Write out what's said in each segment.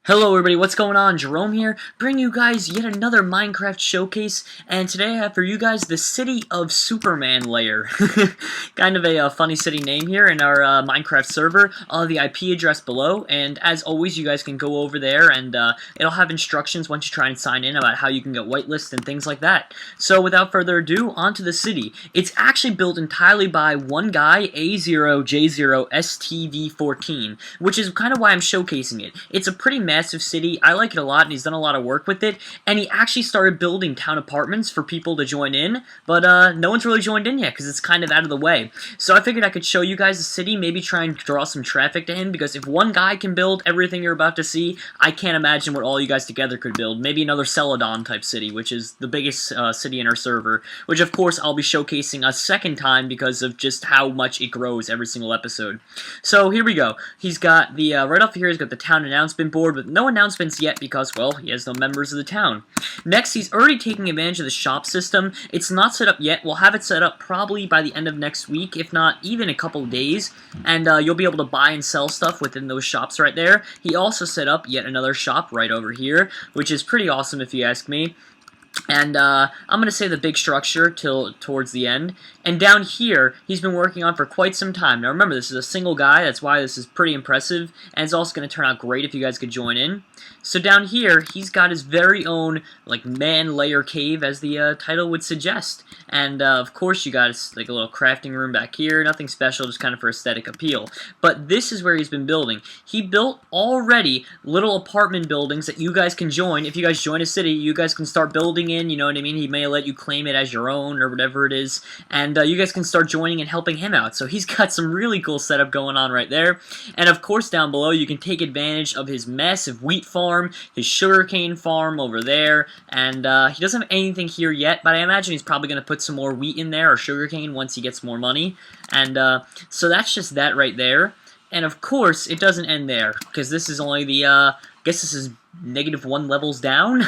Hello everybody, what's going on? Jerome here, bringing you guys yet another Minecraft showcase, and today I have for you guys the City of Superman layer. Kind of a funny city name here in our Minecraft server. The IP address below, and as always you guys can go over there and it'll have instructions once you try and sign in about how you can get whitelisted and things like that. So without further ado, onto the city. It's actually built entirely by one guy, A0J0STV14, which is kind of why I'm showcasing it. It's a pretty massive city. I like it a lot, and he's done a lot of work with it, and he actually started building town apartments for people to join in, but no one's really joined in yet because it's kind of out of the way. So I figured I could show you guys the city, maybe try and draw some traffic to him, because if one guy can build everything you're about to see, I can't imagine what all you guys together could build. Maybe another Celadon type city, which is the biggest city in our server, which of course I'll be showcasing a second time because of just how much it grows every single episode. So here we go. He's got the, right off here, he's got the town announcement board with no announcements yet because, well, he has no members of the town. Next, he's already taking advantage of the shop system. It's not set up yet. We'll have it set up probably by the end of next week, if not even a couple of days, and you'll be able to buy and sell stuff within those shops right there. He also set up yet another shop right over here, which is pretty awesome if you ask me. And I'm going to say the big structure till towards the end. And down here, he's been working on for quite some time. Now remember, this is a single guy, that's why this is pretty impressive, and it's also going to turn out great if you guys could join in. So down here, he's got his very own, like, man layer cave, as the title would suggest. And, of course, you got, like, a little crafting room back here, nothing special, just kind of for aesthetic appeal. But this is where he's been building. He built already little apartment buildings that you guys can join. If you guys join a city, you guys can start building in, you know what I mean? He may let you claim it as your own, or whatever it is, and you guys can start joining and helping him out. So he's got some really cool setup going on right there. And, of course, down below, you can take advantage of his massive wheat farm, his sugarcane farm over there, and he doesn't have anything here yet, but I imagine he's probably going to put some more wheat in there, or sugarcane, once he gets more money. And so that's just that right there. And of course, it doesn't end there, because this is only the, I guess this is -1 levels down.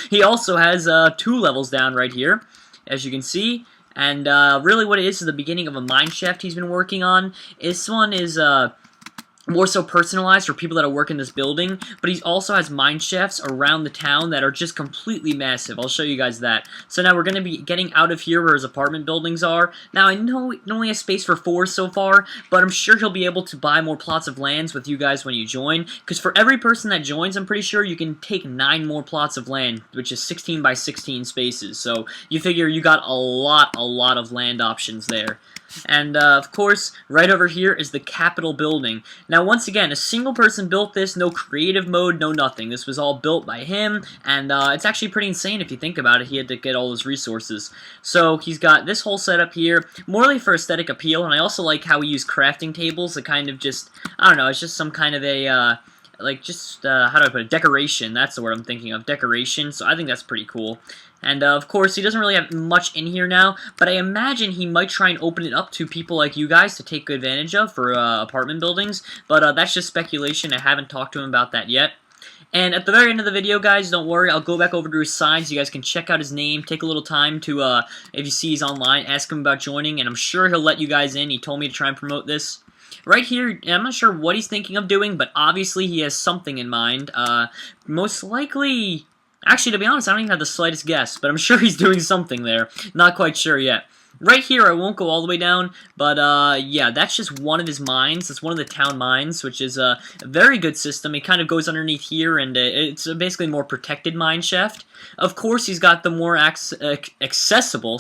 He also has 2 levels down right here, as you can see. And really what it is the beginning of a mine shaft he's been working on. This one is more so personalized for people that work in this building, but he also has mine shafts around the town that are just completely massive. I'll show you guys that. So now we're going to be getting out of here where his apartment buildings are. Now I know it only has space for 4 so far, but I'm sure he'll be able to buy more plots of lands with you guys when you join, because for every person that joins, I'm pretty sure you can take 9 more plots of land, which is 16 by 16 spaces. So you figure you got a lot of land options there. And, of course, right over here is the Capitol building. Now, once again, a single person built this, no creative mode, no nothing. This was all built by him, and it's actually pretty insane if you think about it. He had to get all his resources. So, he's got this whole setup here, morely for aesthetic appeal, and I also like how he used crafting tables to kind of just, I don't know, it's just some kind of a, like, just, how do I put it, decoration. That's the word I'm thinking of, decoration, so I think that's pretty cool. And, of course, he doesn't really have much in here now, but I imagine he might try and open it up to people like you guys to take advantage of for apartment buildings, but that's just speculation. I haven't talked to him about that yet. And at the very end of the video, guys, don't worry, I'll go back over to his signs. You guys can check out his name, take a little time to, if you see he's online, ask him about joining, and I'm sure he'll let you guys in. He told me to try and promote this. Right here, I'm not sure what he's thinking of doing, but obviously he has something in mind. Most likely... Actually, to be honest, I don't even have the slightest guess, but I'm sure he's doing something there. Not quite sure yet. Right here, I won't go all the way down, but, yeah, that's just one of his mines. It's one of the town mines, which is a very good system. It kind of goes underneath here, and it's basically a more protected mine shaft. Of course, he's got the more accessible,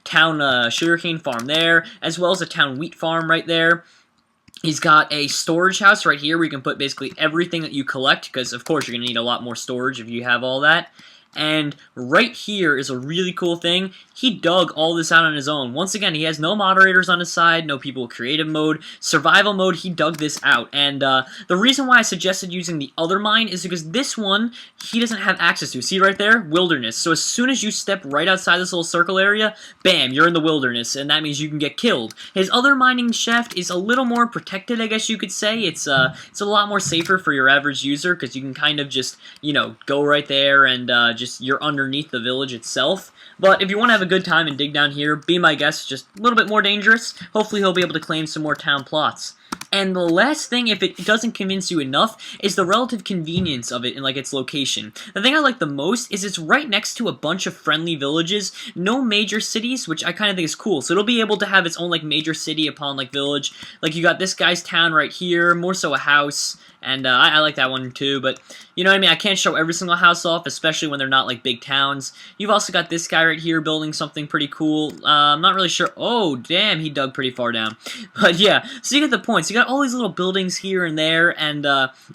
town sugarcane farm there, as well as a town wheat farm right there. He's got a storage house right here where you can put basically everything that you collect, because of course you're going to need a lot more storage if you have all that. And right here is a really cool thing. He dug all this out on his own. Once again, he has no moderators on his side, no people with creative mode. Survival mode, he dug this out. And the reason why I suggested using the other mine is because this one, he doesn't have access to. See right there? Wilderness. So as soon as you step right outside this little circle area, bam, you're in the wilderness, and that means you can get killed. His other mining shaft is a little more protected, I guess you could say. It's a lot more safer for your average user, because you can kind of just, you know, go right there and you're underneath the village itself. But if you want to have a good time and dig down here, be my guest, just a little bit more dangerous. Hopefully he'll be able to claim some more town plots. And the last thing, if it doesn't convince you enough, is the relative convenience of it in, like, its location. The thing I like the most is it's right next to a bunch of friendly villages, no major cities, which I kind of think is cool. So it'll be able to have its own, like, major city upon, like, village. Like, you got this guy's town right here, more so a house, and I like that one too, but you know what I mean? I can't show every single house off, especially when they're not, like, big towns. You've also got this guy right here building something pretty cool. I'm not really sure. Oh, damn, he dug pretty far down. But yeah, so you get the point. So you got all these little buildings here and there, and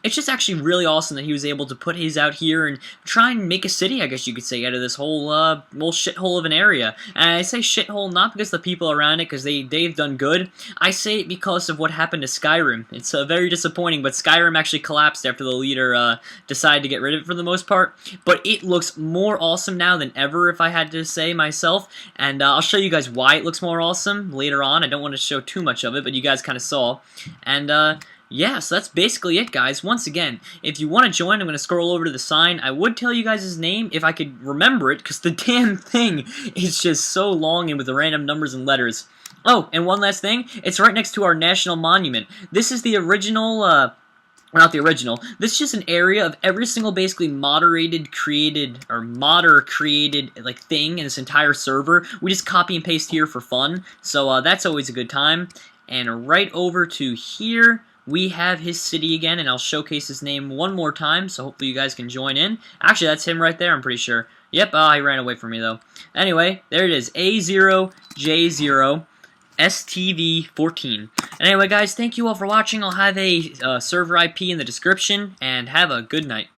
it's just actually really awesome that he was able to put his out here and try and make a city, I guess you could say, out of this whole shithole of an area. And I say shithole not because the people around it, because they've done good. I say it because of what happened to Skyrim. It's very disappointing, but Skyrim actually collapsed after the leader decided to get rid of it for the most part. But it looks more awesome now than ever, if I had to say myself. And I'll show you guys why it looks more awesome later on. I don't want to show too much of it, but you guys kind of saw. And yeah, so that's basically it, guys. Once again, if you want to join, I'm going to scroll over to the sign. I would tell you guys his name if I could remember it, because the damn thing is just so long and with the random numbers and letters. Oh, and one last thing. It's right next to our national monument. This is the original, not the original. This is just an area of every single basically modder created, like, thing in this entire server. We just copy and paste here for fun. So that's always a good time. And right over to here, we have his city again, and I'll showcase his name one more time, so hopefully you guys can join in. Actually, that's him right there, I'm pretty sure. Yep, he ran away from me, though. Anyway, there it is, A0J0 STV14. Anyway, guys, thank you all for watching. I'll have a server IP in the description, and have a good night.